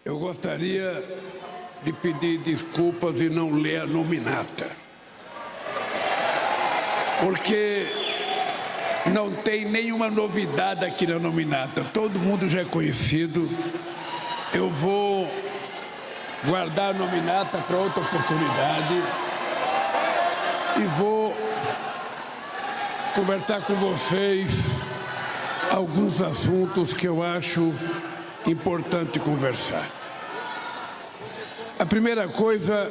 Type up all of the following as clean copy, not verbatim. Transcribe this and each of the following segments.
Eu gostaria de pedir desculpas e não ler a nominata, porque não tem nenhuma novidade aqui na nominata. Todo mundo já é conhecido. Eu vou guardar a nominata para outra oportunidade e vou conversar com vocês alguns assuntos que eu acho importante conversar. A primeira coisa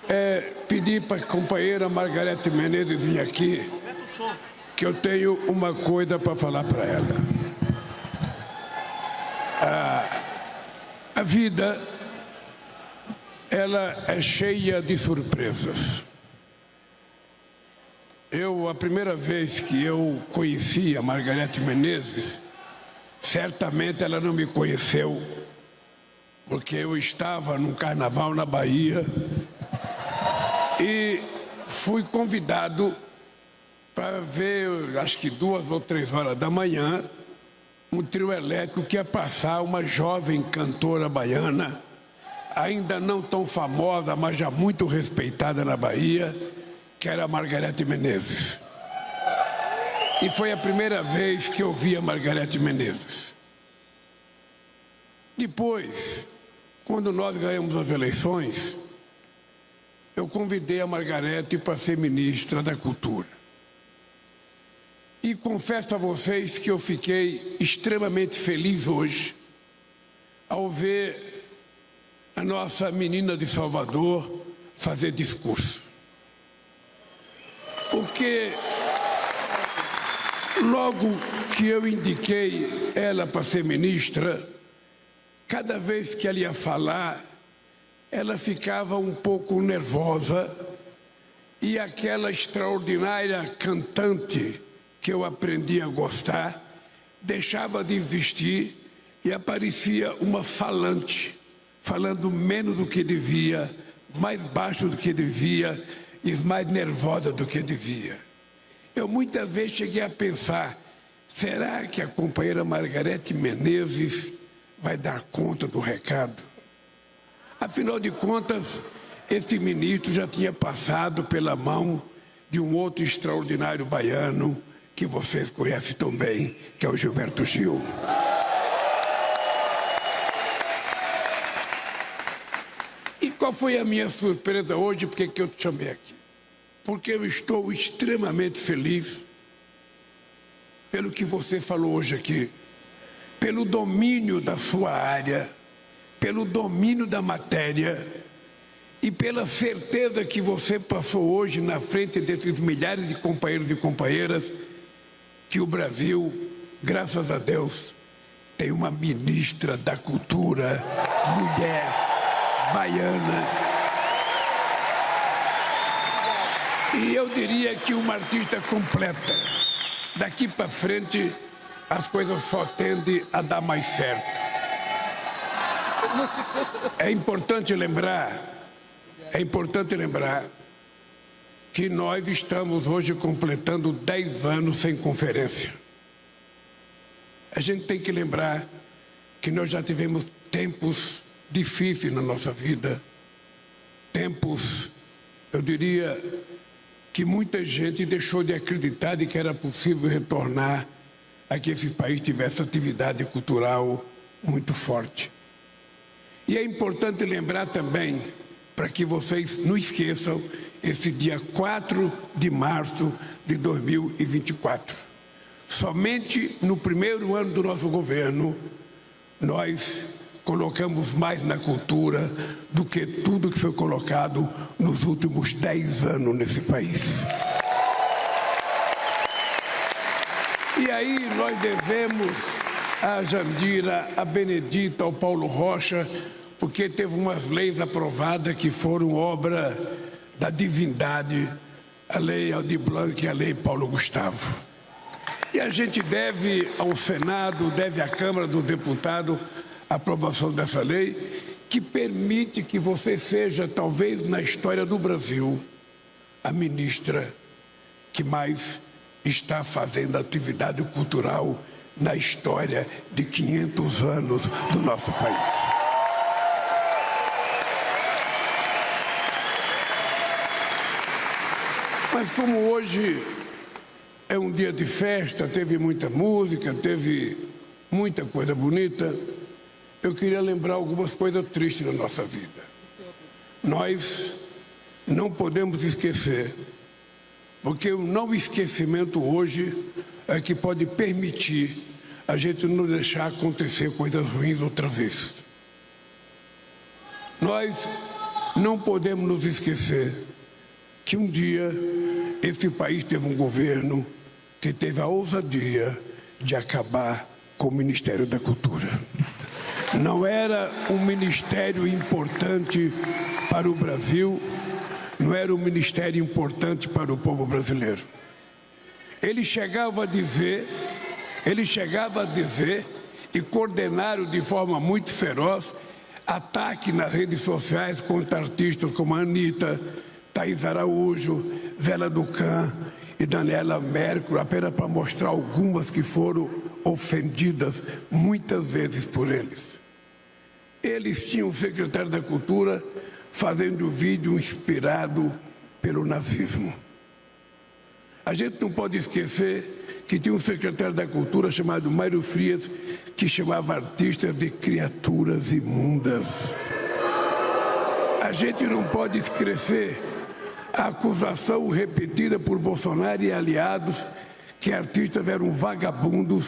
é pedir para a companheira Margarete Menezes vir aqui, que eu tenho uma coisa para falar para ela. A vida, ela é cheia de surpresas. A primeira vez que eu conheci a Margarete Menezes, certamente ela não me conheceu, porque eu estava num carnaval na Bahia e fui convidado para ver, acho que 2 ou 3 horas da manhã, um trio elétrico que ia passar uma jovem cantora baiana, ainda não tão famosa, mas já muito respeitada na Bahia, que era a Margarete Menezes. E foi a primeira vez que eu vi a Margarete Menezes. Depois, quando nós ganhamos as eleições, eu convidei a Margarete para ser ministra da Cultura. E confesso a vocês que eu fiquei extremamente feliz hoje ao ver a nossa menina de Salvador fazer discurso. Porque logo que eu indiquei ela para ser ministra, cada vez que ela ia falar, ela ficava um pouco nervosa e aquela extraordinária cantante que eu aprendi a gostar deixava de existir e aparecia uma falante, falando menos do que devia, mais baixo do que devia e mais nervosa do que devia. Eu muitas vezes cheguei a pensar, será que a companheira Margarete Menezes vai dar conta do recado? Afinal de contas, esse ministro já tinha passado pela mão de um outro extraordinário baiano que vocês conhecem tão bem, que é o Gilberto Gil. E qual foi a minha surpresa hoje? Por que eu te chamei aqui? Porque eu estou extremamente feliz pelo que você falou hoje aqui, pelo domínio da sua área, pelo domínio da matéria e pela certeza que você passou hoje na frente desses milhares de companheiros e companheiras que o Brasil, graças a Deus, tem uma ministra da Cultura, mulher, baiana. E eu diria que uma artista completa. Daqui para frente, as coisas só tendem a dar mais certo. É importante lembrar que nós estamos hoje completando 10 anos sem conferência. A gente tem que lembrar que nós já tivemos tempos difíceis na nossa vida, tempos, eu diria, que muita gente deixou de acreditar de que era possível retornar a que esse país tivesse atividade cultural muito forte. E é importante lembrar também, para que vocês não esqueçam, esse dia 4 de março de 2024. Somente no primeiro ano do nosso governo, nós colocamos mais na cultura do que tudo que foi colocado nos últimos 10 anos nesse país. E aí nós devemos a Jandira, a Benedita, ao Paulo Rocha, porque teve umas leis aprovadas que foram obra da divindade, a Lei Aldir Blanc e a Lei Paulo Gustavo. E a gente deve ao Senado, deve à Câmara dos Deputados, a aprovação dessa lei, que permite que você seja, talvez na história do Brasil, a ministra que mais está fazendo atividade cultural na história de 500 anos do nosso país. Mas como hoje é um dia de festa, teve muita música, teve muita coisa bonita, eu queria lembrar algumas coisas tristes da nossa vida. Nós não podemos esquecer, porque o não esquecimento hoje é que pode permitir a gente não deixar acontecer coisas ruins outra vez. Nós não podemos nos esquecer que um dia esse país teve um governo que teve a ousadia de acabar com o Ministério da Cultura. Não era um ministério importante para o Brasil, não era um ministério importante para o povo brasileiro. Ele chegava a dizer e coordenaram de forma muito feroz ataque nas redes sociais contra artistas como a Anitta, Thaís Araújo, Zélia Ducan e Daniela Mercury, apenas para mostrar algumas que foram ofendidas muitas vezes por eles. Eles tinham o secretário da Cultura fazendo vídeo inspirado pelo nazismo. A gente não pode esquecer que tinha um secretário da Cultura chamado Mário Frias, que chamava artistas de criaturas imundas. A gente não pode esquecer a acusação repetida por Bolsonaro e aliados que artistas eram vagabundos,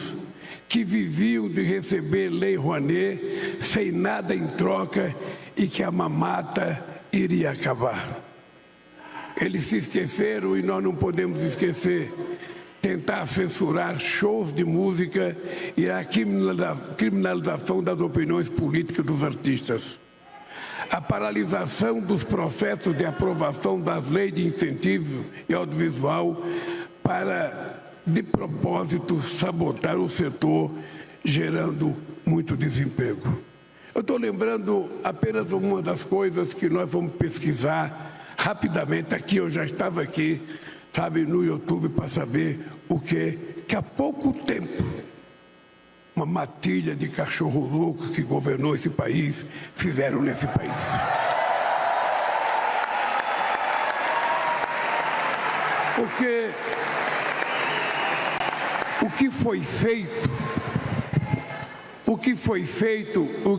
que viviam de receber Lei Rouanet sem nada em troca e que a mamata iria acabar. Eles se esqueceram e nós não podemos esquecer. Tentar censurar shows de música e a criminalização das opiniões políticas dos artistas. A paralisação dos processos de aprovação das leis de incentivo e audiovisual para, de propósito, sabotar o setor, gerando muito desemprego. Eu estou lembrando apenas uma das coisas que nós vamos pesquisar rapidamente aqui. Eu já estava aqui, sabe, no YouTube para saber o que há pouco tempo uma matilha de cachorro louco que governou esse país fizeram nesse país. Porque o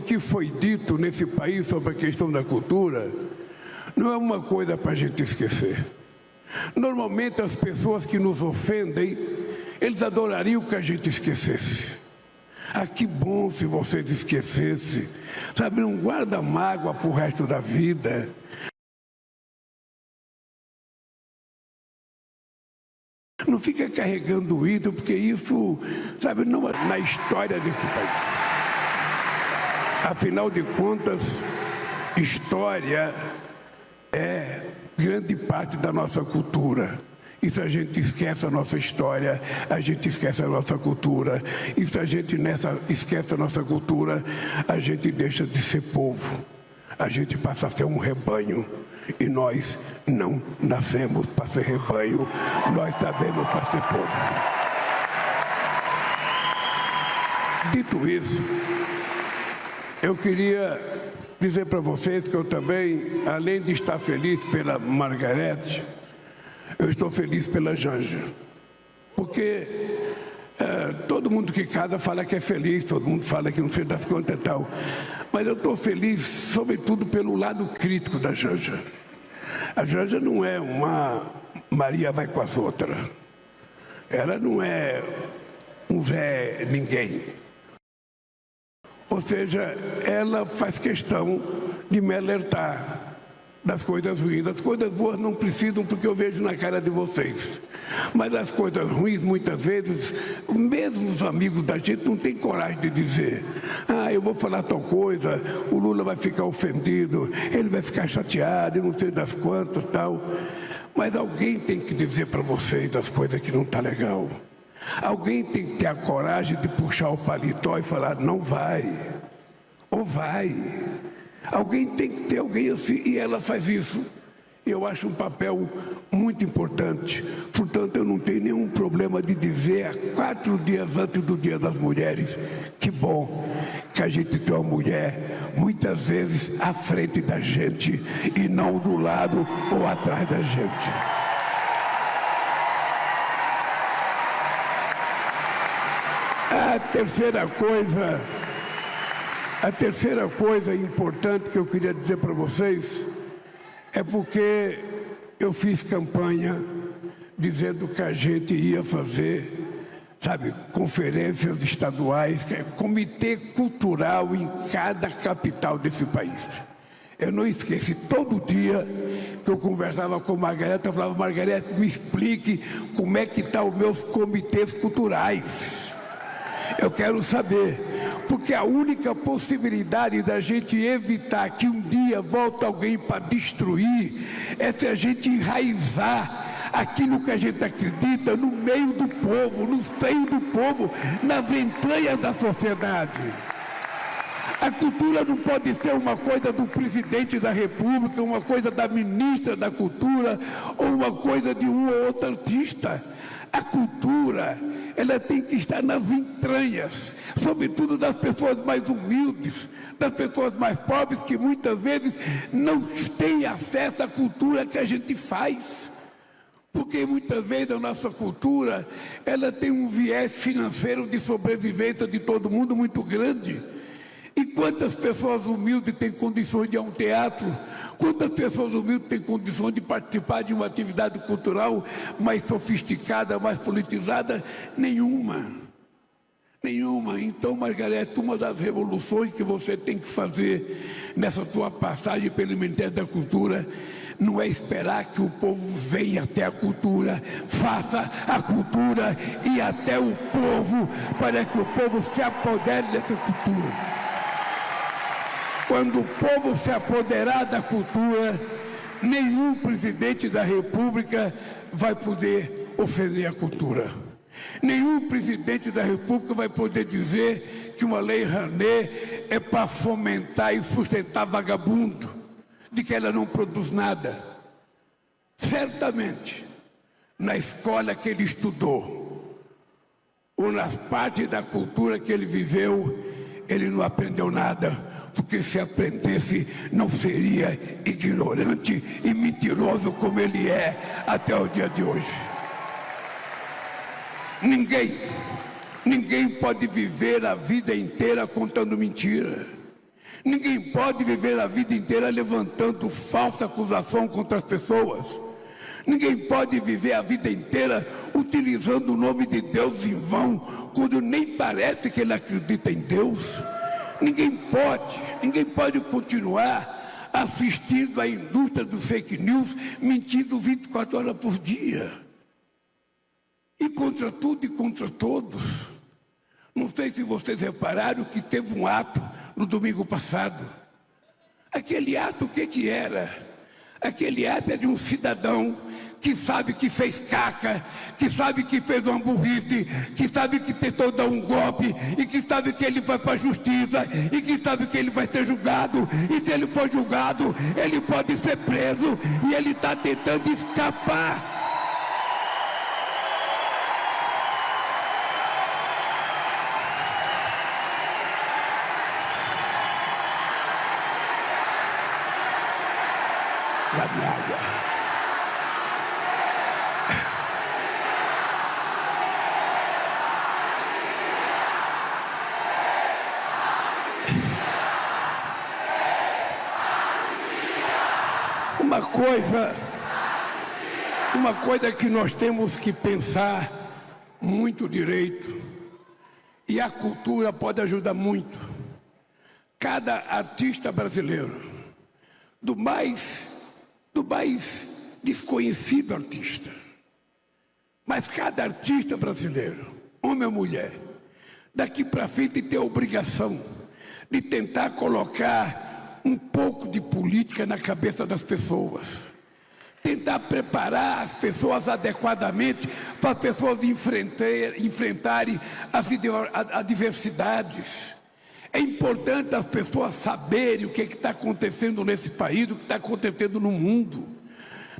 que foi dito nesse país sobre a questão da cultura não é uma coisa para a gente esquecer. Normalmente as pessoas que nos ofendem, eles adorariam que a gente esquecesse. Ah, que bom se vocês esquecessem. Sabe, não guarda mágoa para o resto da vida. Não fica carregando isso, porque isso, sabe, não é na história desse país. Afinal de contas, história é grande parte da nossa cultura. E se a gente esquece a nossa história, a gente esquece a nossa cultura. E se a gente esquece a nossa cultura, a gente deixa de ser povo. A gente passa a ser um rebanho. E nós não nascemos para ser rebanho, nós sabemos para ser povo. Dito isso, eu queria dizer para vocês que eu também, além de estar feliz pela Margarete, eu estou feliz pela Janja. Porque todo mundo que casa fala que é feliz, todo mundo fala que não sei das contas e tal. Mas eu estou feliz, sobretudo, pelo lado crítico da Janja. A Janja não é uma Maria vai com as outras. Ela não é um Zé Ninguém. Ou seja, ela faz questão de me alertar das coisas ruins. As coisas boas não precisam, porque eu vejo na cara de vocês. Mas as coisas ruins, muitas vezes, mesmo os amigos da gente não têm coragem de dizer: ah, eu vou falar tal coisa, o Lula vai ficar ofendido, ele vai ficar chateado, eu não sei das quantas, tal. Mas alguém tem que dizer para vocês as coisas que não estão legal. Alguém tem que ter a coragem de puxar o paletó e falar: não vai, ou vai. Alguém tem que ter alguém assim, e ela faz isso. Eu acho um papel muito importante. Portanto, eu não tenho nenhum problema de dizer, 4 dias antes do Dia das Mulheres, que bom que a gente tem uma mulher, muitas vezes, à frente da gente, e não do lado ou atrás da gente. a terceira coisa importante que eu queria dizer para vocês é porque eu fiz campanha dizendo que a gente ia fazer, sabe, conferências estaduais, comitê cultural em cada capital desse país. Eu não esqueci, todo dia que eu conversava com Margareta, eu falava: Margareta, me explique como é que estão os meus comitês culturais. Eu quero saber, porque a única possibilidade da gente evitar que um dia volte alguém para destruir é se a gente enraizar aquilo que a gente acredita no meio do povo, no seio do povo, nas entranhas da sociedade. A cultura não pode ser uma coisa do presidente da República, uma coisa da ministra da Cultura ou uma coisa de um ou outro artista. A cultura, ela tem que estar nas entranhas, sobretudo das pessoas mais humildes, das pessoas mais pobres, que muitas vezes não têm acesso à cultura que a gente faz. Porque muitas vezes a nossa cultura, ela tem um viés financeiro de sobrevivência de todo mundo muito grande. E quantas pessoas humildes têm condições de ir a um teatro? Quantas pessoas humildes têm condições de participar de uma atividade cultural mais sofisticada, mais politizada? Nenhuma. Nenhuma. Então, Margareta, uma das revoluções que você tem que fazer nessa tua passagem pelo Ministério da Cultura não é esperar que o povo venha até a cultura, faça a cultura ir até o povo, para que o povo se apodere dessa cultura. Quando o povo se apoderar da cultura, nenhum presidente da República vai poder ofender a cultura. Nenhum presidente da República vai poder dizer que uma lei Rouanet é para fomentar e sustentar vagabundo, de que ela não produz nada. Certamente, na escola que ele estudou, ou nas partes da cultura que ele viveu, ele não aprendeu nada. Porque se aprendesse, não seria ignorante e mentiroso como ele é até o dia de hoje. Ninguém pode viver a vida inteira contando mentira. Ninguém pode viver a vida inteira levantando falsa acusação contra as pessoas. Ninguém pode viver a vida inteira utilizando o nome de Deus em vão, quando nem parece que ele acredita em Deus. Ninguém pode continuar assistindo à indústria do fake news, mentindo 24 horas por dia. E contra tudo e contra todos. Não sei se vocês repararam que teve um ato no domingo passado. Aquele ato, o que era? Aquele ato é de um cidadão que sabe que fez caca, que sabe que fez uma burrice, que sabe que tentou dar um golpe, e que sabe que ele vai para a justiça, e que sabe que ele vai ser julgado, e se ele for julgado, ele pode ser preso, e ele está tentando escapar. Dá-me água. Uma coisa que nós temos que pensar muito direito, e a cultura pode ajudar muito. Cada artista brasileiro, do mais desconhecido artista, mas cada artista brasileiro, homem ou mulher, daqui para frente tem a obrigação de tentar colocar um pouco de política na cabeça das pessoas. Tentar preparar as pessoas adequadamente para as pessoas enfrentarem as adversidades. É importante as pessoas saberem o que está acontecendo nesse país, o que está acontecendo no mundo.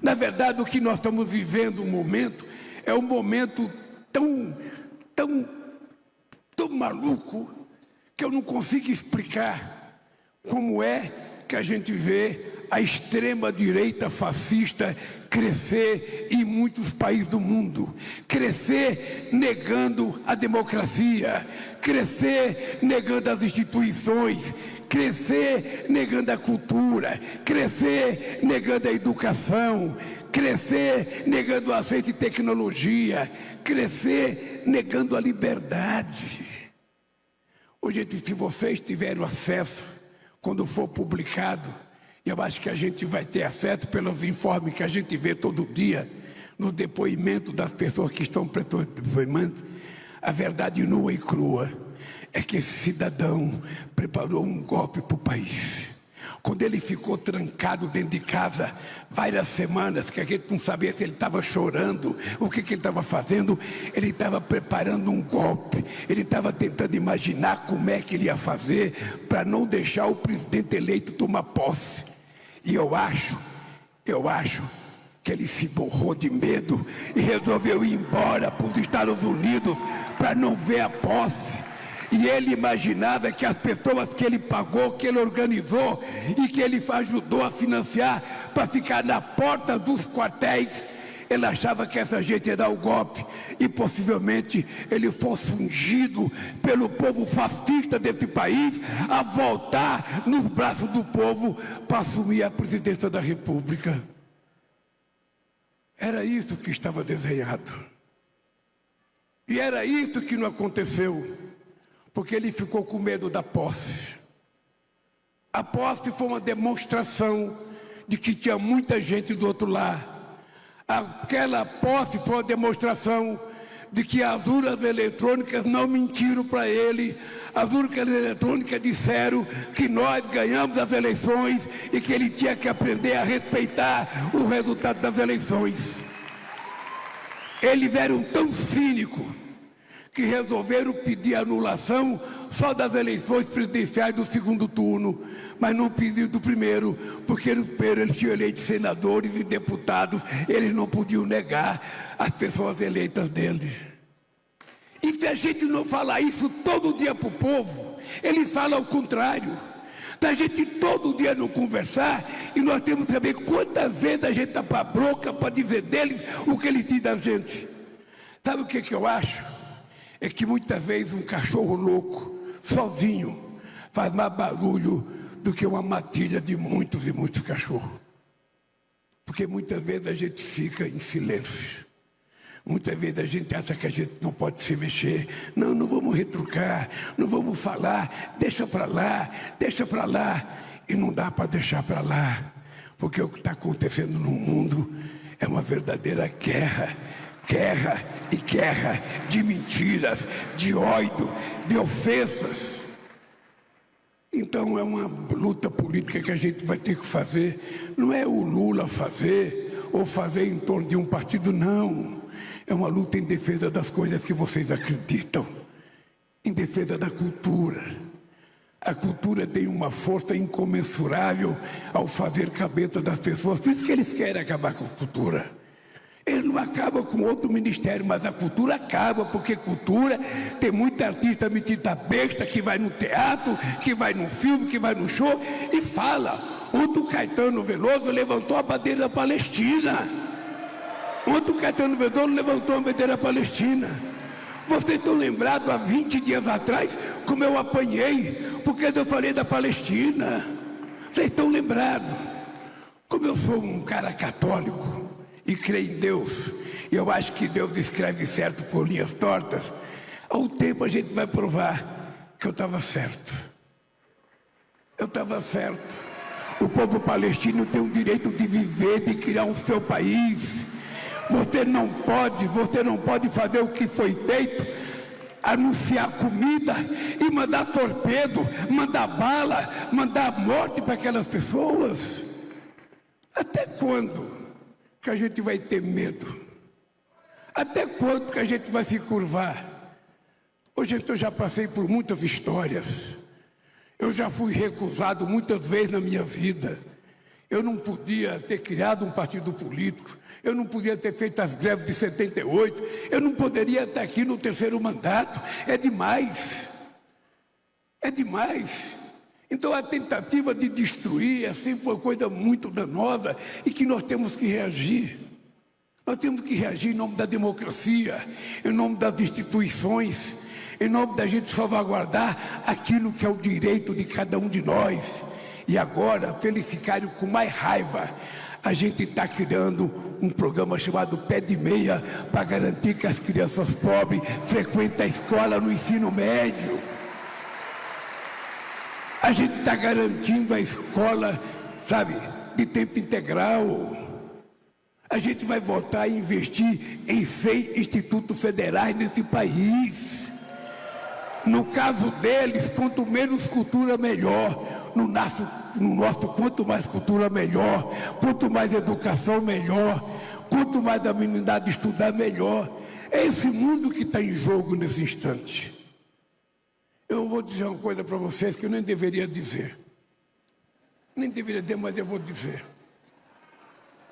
Na verdade, o que nós estamos vivendo um momento é um momento tão maluco que eu não consigo explicar como é que a gente vê a extrema-direita fascista crescer em muitos países do mundo, crescer negando a democracia, crescer negando as instituições, crescer negando a cultura, crescer negando a educação, crescer negando a ciência e tecnologia, crescer negando a liberdade. Hoje, se vocês tiverem acesso, quando for publicado, eu acho que a gente vai ter acesso pelos informes que a gente vê todo dia, no depoimento das pessoas que estão depoimando, a verdade nua e crua é que esse cidadão preparou um golpe para o país. Quando ele ficou trancado dentro de casa várias semanas, que a gente não sabia se ele estava chorando, o que ele estava fazendo, ele estava preparando um golpe. Ele estava tentando imaginar como é que ele ia fazer para não deixar o presidente eleito tomar posse. E eu acho que ele se borrou de medo e resolveu ir embora para os Estados Unidos para não ver a posse. E ele imaginava que as pessoas que ele pagou, que ele organizou e que ele ajudou a financiar para ficar na porta dos quartéis, ele achava que essa gente ia dar o golpe e possivelmente ele fosse ungido pelo povo fascista desse país a voltar nos braços do povo para assumir a presidência da República. Era isso que estava desenhado. E era isso que não aconteceu. Porque ele ficou com medo da posse. A posse foi uma demonstração de que tinha muita gente do outro lado. Aquela posse foi uma demonstração de que as urnas eletrônicas não mentiram para ele. As urnas eletrônicas disseram que nós ganhamos as eleições e que ele tinha que aprender a respeitar o resultado das eleições. Eles eram tão cínicos que resolveram pedir anulação só das eleições presidenciais do segundo turno, mas não pediram do primeiro, porque no primeiro eles tinham eleito senadores e deputados, eles não podiam negar as pessoas eleitas deles. E se a gente não falar isso todo dia para o povo, eles falam ao contrário. Se a gente todo dia não conversar, e nós temos que saber quantas vezes a gente está para a bronca para dizer deles o que eles dizem da gente. Sabe o que eu acho? É que muitas vezes um cachorro louco, sozinho, faz mais barulho do que uma matilha de muitos e muitos cachorros. Porque muitas vezes a gente fica em silêncio. Muitas vezes a gente acha que a gente não pode se mexer. Não vamos retrucar, não vamos falar, deixa para lá, deixa para lá. E não dá para deixar para lá, porque o que está acontecendo no mundo é uma verdadeira guerra. Guerra e guerra de mentiras, de ódio, de ofensas. Então é uma luta política que a gente vai ter que fazer. Não é o Lula fazer ou fazer em torno de um partido, não. É uma luta em defesa das coisas que vocês acreditam, em defesa da cultura. A cultura tem uma força incomensurável ao fazer cabeça das pessoas. Por isso que eles querem acabar com a cultura. Eles não acabam com outro ministério, mas a cultura acaba, porque cultura tem muita artista metida besta que vai no teatro, que vai no filme, que vai no show e fala. Ontem o Caetano Veloso levantou a bandeira da Palestina. Ontem o Caetano Veloso levantou a bandeira palestina. Vocês estão lembrados há 20 dias atrás como eu apanhei, porque eu falei da Palestina? Vocês estão lembrados? Como eu sou um cara católico e creio em Deus, e eu acho que Deus escreve certo por linhas tortas, ao tempo a gente vai provar que eu estava certo. Eu estava certo. O povo palestino tem o direito de viver, de criar o seu país. Você não pode fazer o que foi feito, anunciar comida e mandar torpedo, mandar bala, mandar morte para aquelas pessoas. Até quando que a gente vai ter medo? Até quando que a gente vai se curvar? Hoje eu já passei por muitas histórias. Eu já fui recusado muitas vezes na minha vida. Eu não podia ter criado um partido político. Eu não podia ter feito as greves de 78. Eu não poderia estar aqui no terceiro mandato. É demais. É demais. Então a tentativa de destruir é sempre uma coisa muito danosa e que nós temos que reagir. Nós temos que reagir em nome da democracia, em nome das instituições, em nome da gente salvaguardar aquilo que é o direito de cada um de nós. E agora, pelo sicário com mais raiva, a gente está criando um programa chamado Pé de Meia para garantir que as crianças pobres frequentem a escola no ensino médio. A gente está garantindo a escola, sabe, de tempo integral. A gente vai voltar e investir em 100 institutos federais nesse país. No caso deles, quanto menos cultura, melhor. No nosso, quanto mais cultura, melhor. Quanto mais educação, melhor. Quanto mais a meninidade estudar, melhor. É esse mundo que está em jogo nesse instante. Eu vou dizer uma coisa para vocês que eu nem deveria dizer. Nem deveria dizer, mas eu vou dizer.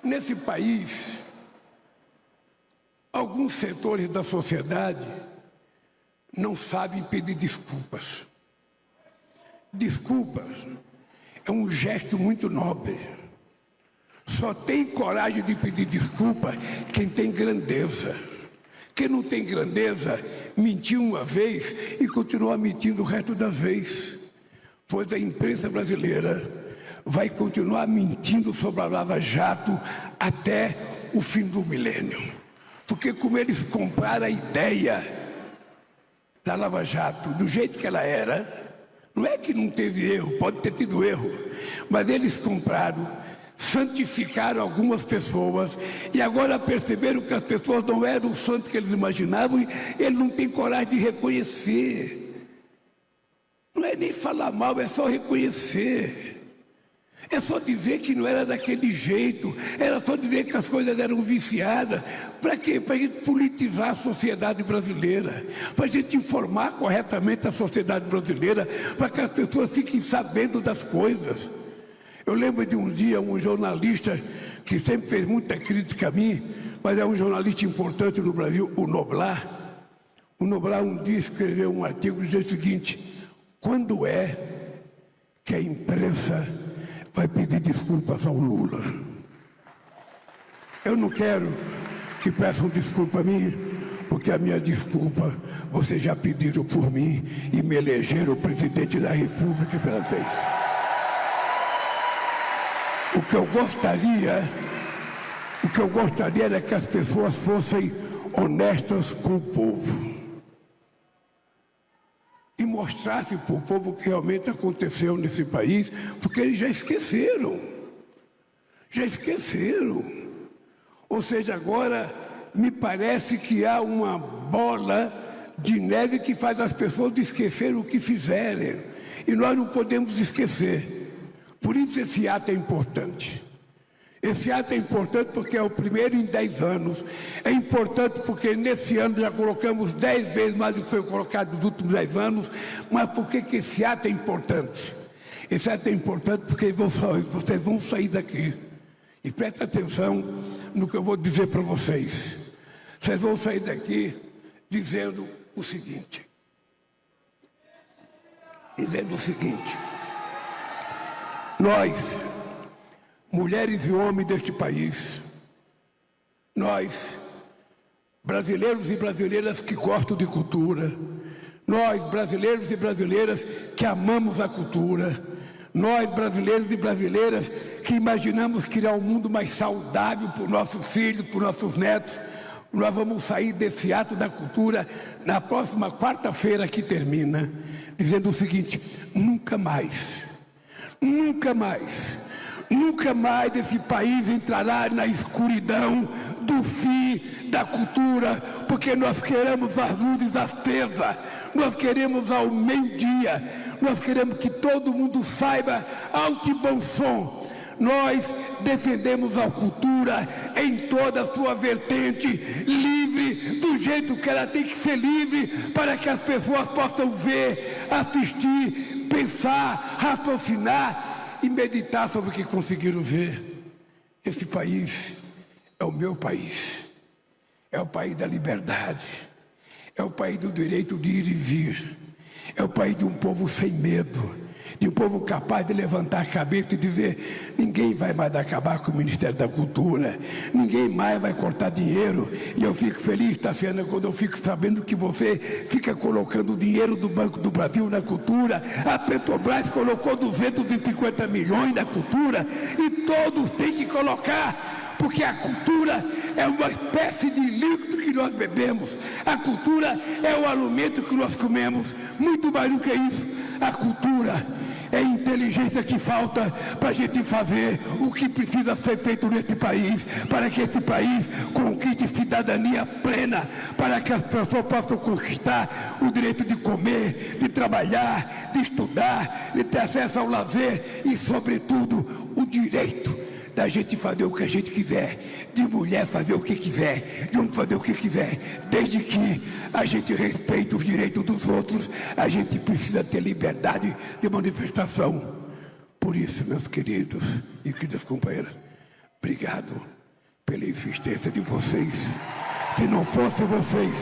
Nesse país, alguns setores da sociedade não sabem pedir desculpas. Desculpas é um gesto muito nobre. Só tem coragem de pedir desculpa quem tem grandeza. Quem não tem grandeza, mentiu uma vez e continua mentindo o resto das vezes. Pois a imprensa brasileira vai continuar mentindo sobre a Lava Jato até o fim do milênio. Porque como eles compraram a ideia da Lava Jato do jeito que ela era, não é que não teve erro, pode ter tido erro, mas eles compraram, santificaram algumas pessoas e agora perceberam que as pessoas não eram o santo que eles imaginavam e eles não têm coragem de reconhecer. Não é nem falar mal, é só reconhecer. É só dizer que não era daquele jeito, era só dizer que as coisas eram viciadas. Para quê? Para a gente politizar a sociedade brasileira, para a gente informar corretamente a sociedade brasileira, para que as pessoas fiquem sabendo das coisas. Eu lembro de um dia um jornalista que sempre fez muita crítica a mim, mas é um jornalista importante no Brasil, o Noblar. O Noblar um dia escreveu um artigo dizendo o seguinte: quando é que a imprensa vai pedir desculpas ao Lula? Eu não quero que peçam desculpa a mim, porque a minha desculpa vocês já pediram por mim e me elegeram presidente da República pela vez. O que eu gostaria era que as pessoas fossem honestas com o povo e mostrassem para o povo o que realmente aconteceu nesse país, porque eles já esqueceram. Ou seja, agora me parece que há uma bola de neve que faz as pessoas esquecerem o que fizerem, e nós não podemos esquecer. Por isso esse ato é importante. Esse ato é importante porque é o primeiro em 10 anos. É importante porque nesse ano já colocamos 10 vezes mais do que foi colocado nos últimos 10 anos. Mas por que esse ato é importante? Esse ato é importante porque vocês vão sair daqui. E presta atenção no que eu vou dizer para vocês. Vocês vão sair daqui dizendo o seguinte. Nós, mulheres e homens deste país, nós, brasileiros e brasileiras que gostam de cultura, nós, brasileiros e brasileiras que amamos a cultura, nós, brasileiros e brasileiras que imaginamos criar um mundo mais saudável para os nossos filhos, para os nossos netos, nós vamos sair desse ato da cultura na próxima quarta-feira que termina, dizendo o seguinte: nunca mais esse país entrará na escuridão do fim da cultura, porque nós queremos as luzes acesas, nós queremos ao meio-dia, nós queremos que todo mundo saiba alto e bom som. Nós defendemos a cultura em toda a sua vertente, livre, do jeito que ela tem que ser livre, para que as pessoas possam ver, assistir, pensar, raciocinar e meditar sobre o que conseguiram ver. Esse país é o meu país, é o país da liberdade, é o país do direito de ir e vir, é o país de um povo sem medo, de um povo capaz de levantar a cabeça e dizer: ninguém vai mais acabar com o Ministério da Cultura, ninguém mais vai cortar dinheiro. E eu fico feliz, Tassiana, quando eu fico sabendo que você fica colocando o dinheiro do Banco do Brasil na cultura. A Petrobras colocou 250 milhões na cultura e todos têm que colocar, porque a cultura é uma espécie de líquido que nós bebemos. A cultura é o alimento que nós comemos. Muito mais do que isso, a cultura é a inteligência que falta para a gente fazer o que precisa ser feito nesse país, para que esse país conquiste cidadania plena, para que as pessoas possam conquistar o direito de comer, de trabalhar, de estudar, de ter acesso ao lazer e, sobretudo, o direito da gente fazer o que a gente quiser, de mulher fazer o que quiser, de homem fazer o que quiser, desde que a gente respeite os direitos dos outros. A gente precisa ter liberdade de manifestação. Por isso, meus queridos e queridas companheiras, obrigado pela insistência de vocês. Se não fosse vocês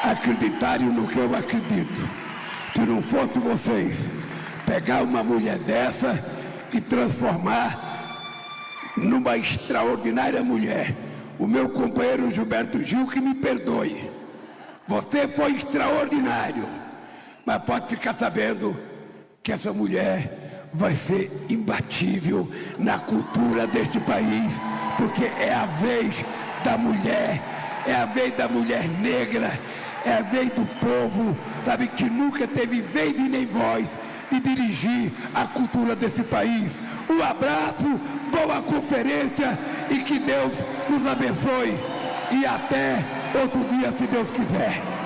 acreditarem no que eu acredito, se não fosse vocês pegar uma mulher dessa e transformar numa extraordinária mulher, o meu companheiro Gilberto Gil, que me perdoe, você foi extraordinário, mas pode ficar sabendo que essa mulher vai ser imbatível na cultura deste país, porque é a vez da mulher, é a vez da mulher negra, é a vez do povo, sabe, que nunca teve vez e nem voz de dirigir a cultura desse país. Um abraço, boa conferência e que Deus nos abençoe. E até outro dia, se Deus quiser.